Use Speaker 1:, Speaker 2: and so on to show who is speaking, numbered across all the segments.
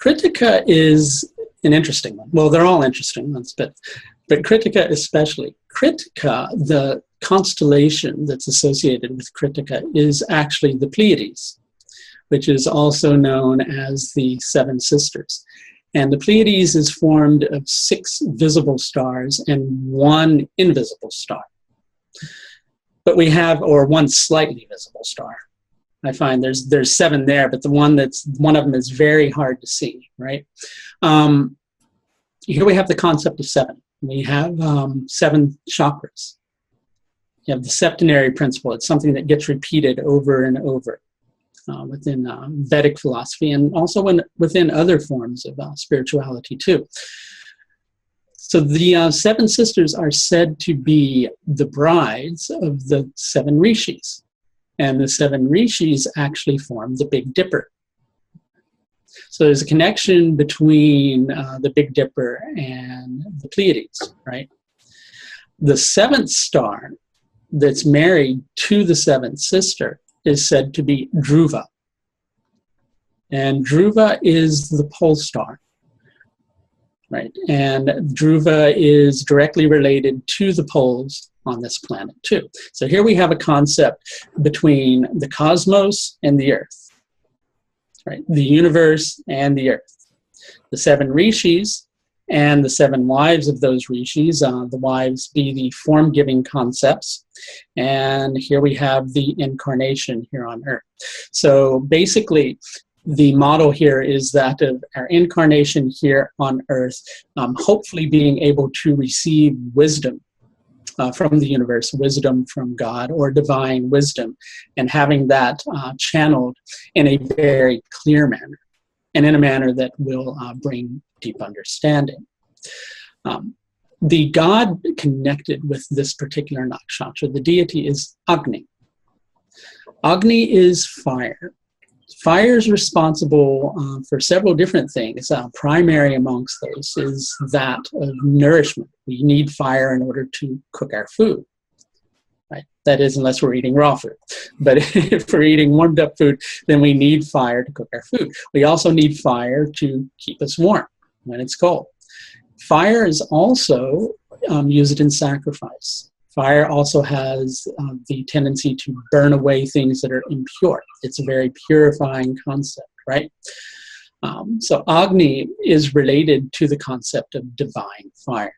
Speaker 1: Kritika is an interesting one. Well, they're all interesting ones, but Kritika especially. Kritika, the constellation that's associated with Kritika, is actually the Pleiades, which is also known as the Seven Sisters. And the Pleiades is formed of 6 visible stars and 1 invisible star. But we have, or 1 slightly visible star. I find there's 7 there, but one of them is very hard to see, right? Here we have the concept of 7. We have 7 chakras. You have the septenary principle. It's something that gets repeated over and over within Vedic philosophy, and also within other forms of spirituality too. So the 7 sisters are said to be the brides of the 7 rishis. And the 7 rishis actually form the Big Dipper. So there's a connection between the Big Dipper and the Pleiades, right? The 7th star that's married to the 7th sister is said to be Dhruva. And Dhruva is the pole star, right? And Dhruva is directly related to the poles on this planet too. So here we have a concept between the cosmos and the earth, right? The universe and the earth. The 7 rishis and the 7 wives of those rishis, the wives be the form-giving concepts. And here we have the incarnation here on earth. So basically, the model here is that of our incarnation here on earth, hopefully being able to receive wisdom from the universe, wisdom from God, or divine wisdom, and having that channeled in a very clear manner, and in a manner that will bring deep understanding. The god connected with this particular nakshatra, the deity, is Agni. Agni is fire. Fire is responsible for several different things. Primary amongst those is that of nourishment. We need fire in order to cook our food. Right? That is, unless we're eating raw food. But if we're eating warmed up food, then we need fire to cook our food. We also need fire to keep us warm when it's cold. Fire is also used in sacrifice. Fire also has the tendency to burn away things that are impure. It's a very purifying concept, right? So Agni is related to the concept of divine fire.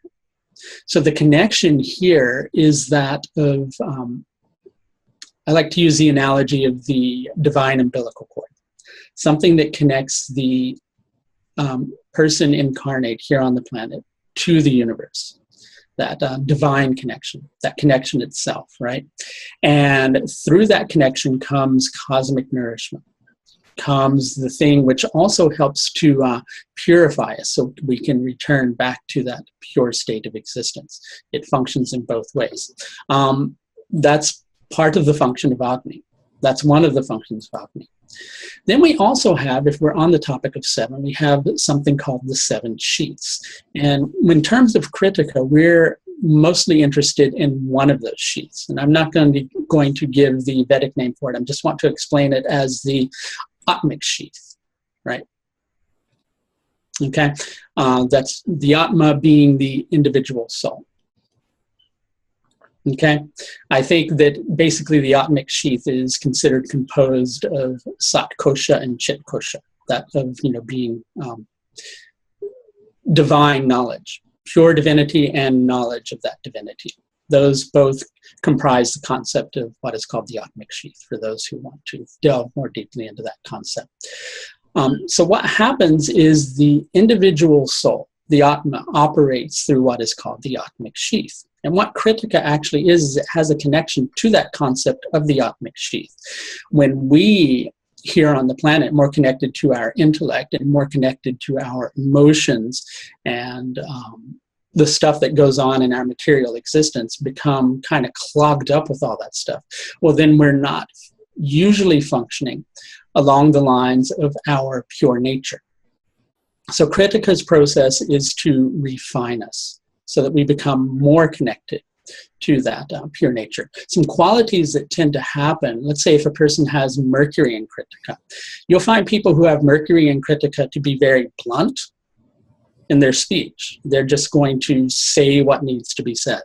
Speaker 1: So the connection here is that of, I like to use the analogy of the divine umbilical cord, something that connects the person incarnate here on the planet to the universe. That divine connection, that connection itself, right? And through that connection comes cosmic nourishment, comes the thing which also helps to purify us so we can return back to that pure state of existence. It functions in both ways. That's part of the function of Agni. That's one of the functions of Agni. Then we also have, if we're on the topic of 7, we have something called the 7 sheaths. And in terms of Kritika, we're mostly interested in one of those sheaths. And I'm not going to give the Vedic name for it. I just want to explain it as the Atmic sheath, right? Okay, that's the Atma being the individual soul. Okay, I think that basically the Atmic sheath is considered composed of Sat Kosha and Chit Kosha, that of, being divine knowledge, pure divinity and knowledge of that divinity. Those both comprise the concept of what is called the Atmic sheath, for those who want to delve more deeply into that concept. So what happens is the individual soul, the Atma, operates through what is called the Atmic sheath. And what Kritika actually is it has a connection to that concept of the Atmic sheath. When we, here on the planet, more connected to our intellect and more connected to our emotions and the stuff that goes on in our material existence, become kind of clogged up with all that stuff, well, then we're not usually functioning along the lines of our pure nature. So Kritika's process is to refine us, so that we become more connected to that pure nature. Some qualities that tend to happen, let's say if a person has Mercury in Kritika, you'll find people who have Mercury in Kritika to be very blunt in their speech. They're just going to say what needs to be said.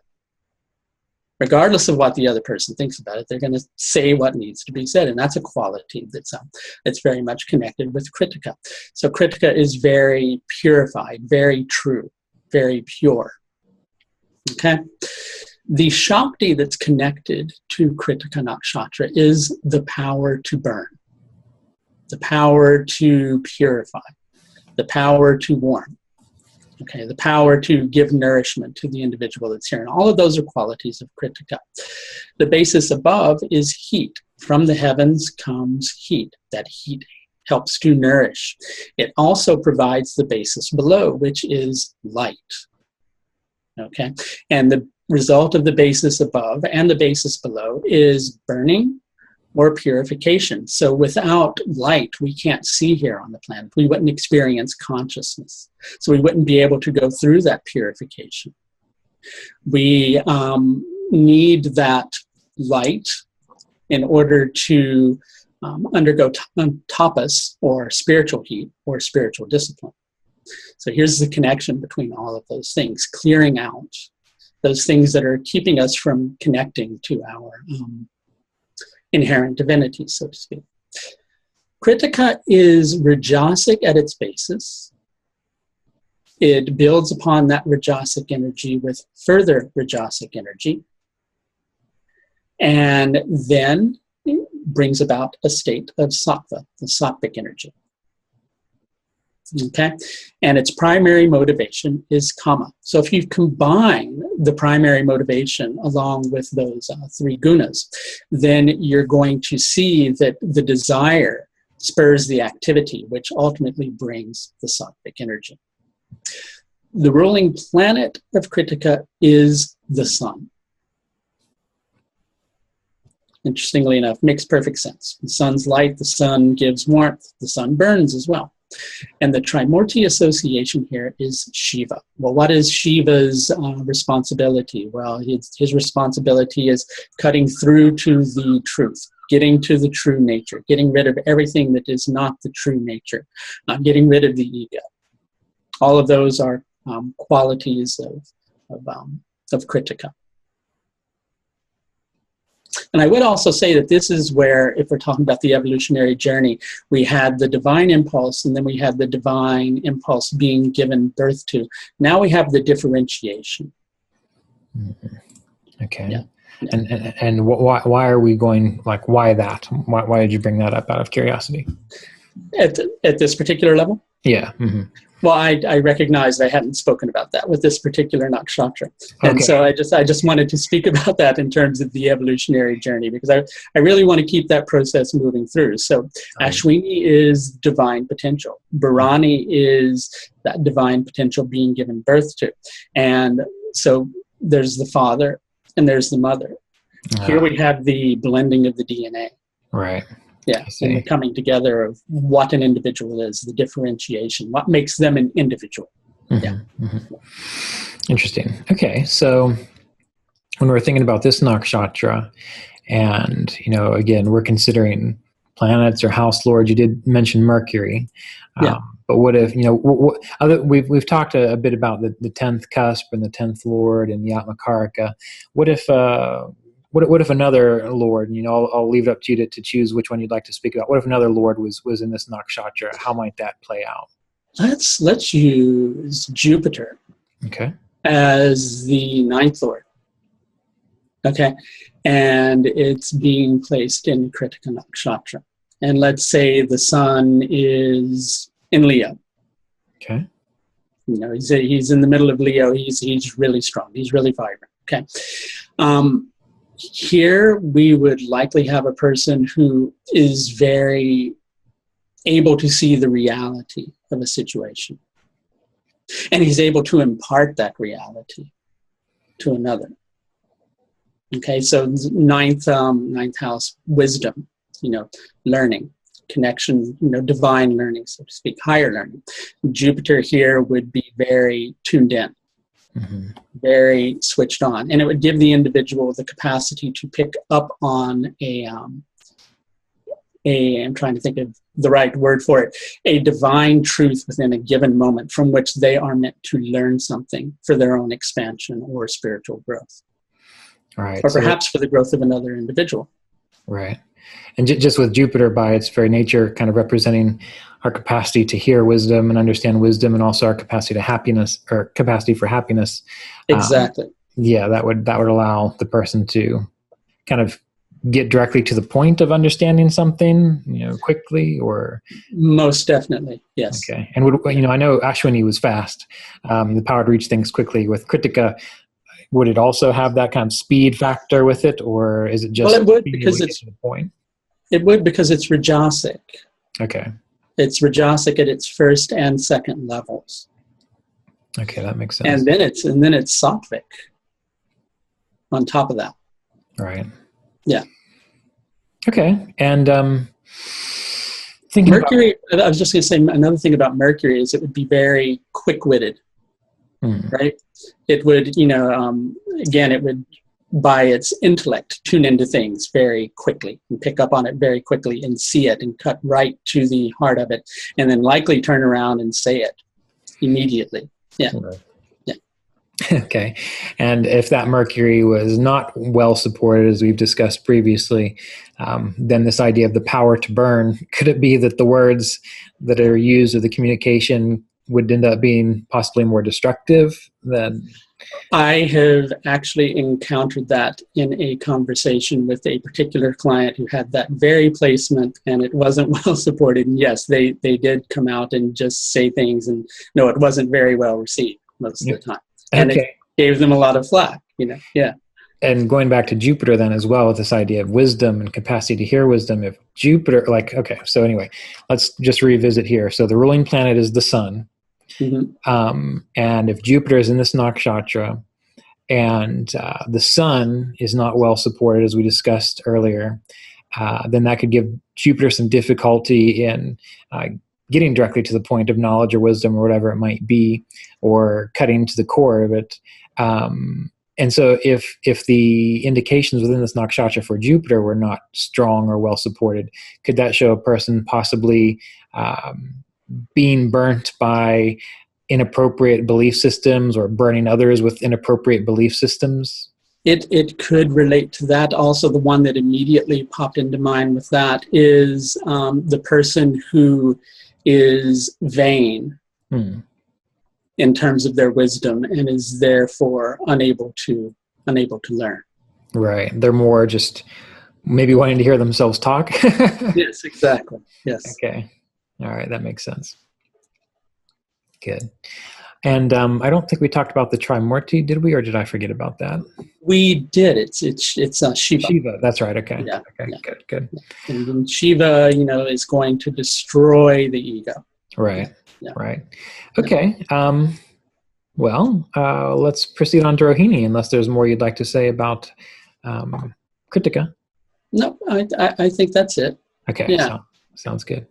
Speaker 1: Regardless of what the other person thinks about it, they're going to say what needs to be said, and that's a quality that's very much connected with Kritika. So Kritika is very purified, very true, very pure. Okay? The Shakti that's connected to Krittika Nakshatra is the power to burn, the power to purify, the power to warm. Okay, the power to give nourishment to the individual that's here. And all of those are qualities of Kritika. The basis above is heat. From the heavens comes heat. That heat helps to nourish. It also provides the basis below, which is light. Okay, and the result of the basis above and the basis below is burning or purification. So without light, we can't see here on the planet. We wouldn't experience consciousness. So we wouldn't be able to go through that purification. We need that light in order to undergo tapas, or spiritual heat, or spiritual discipline. So here's the connection between all of those things, clearing out those things that are keeping us from connecting to our inherent divinity, so to speak. Kritika is Rajasic at its basis. It builds upon that Rajasic energy with further Rajasic energy, and then brings about a state of Sattva, the Sattvic energy. Okay, and its primary motivation is kama. So if you combine the primary motivation along with those three gunas, then you're going to see that the desire spurs the activity, which ultimately brings the Sattvic energy. The ruling planet of Kritika is the sun. Interestingly enough, makes perfect sense. The sun's light, the sun gives warmth, the sun burns as well. And the Trimurti association here is Shiva. Well, what is Shiva's responsibility? Well, his responsibility is cutting through to the truth, getting to the true nature, getting rid of everything that is not the true nature, getting rid of the ego. All of those are qualities of Kritika. And I would also say that this is where, if we're talking about the evolutionary journey, we had the divine impulse, and then we had the divine impulse being given birth to. Now we have the differentiation.
Speaker 2: Mm-hmm. Okay.
Speaker 1: Yeah.
Speaker 2: And why are we going, like, why that? Why did you bring that up out of curiosity?
Speaker 1: At this particular level?
Speaker 2: Yeah. Mm-hmm.
Speaker 1: Well, I recognized I hadn't spoken about that with this particular nakshatra. And so I just wanted to speak about that in terms of the evolutionary journey, because I really want to keep that process moving through. So Ashwini is divine potential. Bharani is that divine potential being given birth to. And so there's the father and there's the mother. Here we have the blending of the DNA.
Speaker 2: Right.
Speaker 1: Yeah, and the coming together of what an individual is, the differentiation, what makes them an individual.
Speaker 2: Mm-hmm,
Speaker 1: yeah.
Speaker 2: Mm-hmm. Interesting. Okay, so when we're thinking about this nakshatra, and, again, we're considering planets or house lords, you did mention Mercury.
Speaker 1: Yeah.
Speaker 2: But what if, we've talked a bit about the 10th cusp and the 10th lord and the Atmakarika. What if another lord, I'll leave it up to you to choose which one you'd like to speak about. What if another lord was in this nakshatra? How might that play out?
Speaker 1: Let's use Jupiter.
Speaker 2: Okay.
Speaker 1: As the 9th lord. Okay. And it's being placed in Krittika Nakshatra. And let's say the sun is in Leo.
Speaker 2: Okay.
Speaker 1: He's in the middle of Leo. He's really strong. He's really vibrant. Okay. Here, we would likely have a person who is very able to see the reality of a situation. And he's able to impart that reality to another. Okay, so ninth house, wisdom, learning, connection, divine learning, so to speak, higher learning. Jupiter here would be very tuned in. very switched on. And it would give the individual the capacity to pick up on I'm trying to think of the right word for it, a divine truth within a given moment from which they are meant to learn something for their own expansion or spiritual growth.
Speaker 2: Right.
Speaker 1: Or perhaps for the growth of another individual.
Speaker 2: Right. And just with Jupiter by its very nature, kind of representing our capacity to hear wisdom and understand wisdom, and also our capacity to happiness, or capacity for happiness.
Speaker 1: Exactly.
Speaker 2: Yeah, that would allow the person to kind of get directly to the point of understanding something, quickly, or
Speaker 1: most definitely, yes.
Speaker 2: Okay. And I know Ashwini was fast, the power to reach things quickly. With Kritika, would it also have that kind of speed factor with it, or is it just?
Speaker 1: Well, it would, because it's
Speaker 2: to the point.
Speaker 1: It would, because it's Rajasic.
Speaker 2: Okay.
Speaker 1: It's Rajasic at its first and second levels.
Speaker 2: Okay, that makes sense.
Speaker 1: And then it's Sattvic on top of that.
Speaker 2: Right.
Speaker 1: Yeah.
Speaker 2: Okay. And
Speaker 1: Mercury, I was just going to say another thing about Mercury is it would be very quick-witted, right? It would, again, it would, by its intellect, tune into things very quickly and pick up on it very quickly and see it and cut right to the heart of it, and then likely turn around and say it immediately. Yeah.
Speaker 2: Right. Okay. And if that Mercury was not well supported, as we've discussed previously, then this idea of the power to burn, could it be that the words that are used or the communication would end up being possibly more destructive than?
Speaker 1: I have actually encountered that in a conversation with a particular client who had that very placement, and it wasn't well supported. And yes, they did come out and just say things, and no, it wasn't very well received most of the time. And it gave them a lot of flack, yeah.
Speaker 2: And going back to Jupiter then as well, with this idea of wisdom and capacity to hear wisdom, if Jupiter, so anyway, let's just revisit here. So the ruling planet is the sun. And if Jupiter is in this nakshatra and the sun is not well supported, as we discussed earlier, then that could give Jupiter some difficulty in getting directly to the point of knowledge or wisdom or whatever it might be, or cutting to the core of it. And so if the indications within this nakshatra for Jupiter were not strong or well supported, could that show a person possibly being burnt by inappropriate belief systems, or burning others with inappropriate belief systems?
Speaker 1: It could relate to that. Also, the one that immediately popped into mind with that is the person who is vain in terms of their wisdom and is therefore unable to learn. Right.
Speaker 2: They're more just maybe wanting to hear themselves talk.
Speaker 1: Yes, exactly. Yes.
Speaker 2: Okay. All right. That makes sense. Good. And I don't think we talked about the Trimurti, did we, or did I forget about that?
Speaker 1: We did. It's Shiva.
Speaker 2: Shiva. That's right. Okay.
Speaker 1: Yeah.
Speaker 2: Okay.
Speaker 1: Yeah.
Speaker 2: Good.
Speaker 1: And then Shiva, is going to destroy the ego.
Speaker 2: Right.
Speaker 1: Yeah.
Speaker 2: Right. Okay. Well, let's proceed on to Rohini, unless there's more you'd like to say about Kritika.
Speaker 1: No, I think that's it.
Speaker 2: Okay.
Speaker 1: Yeah.
Speaker 2: Sounds good.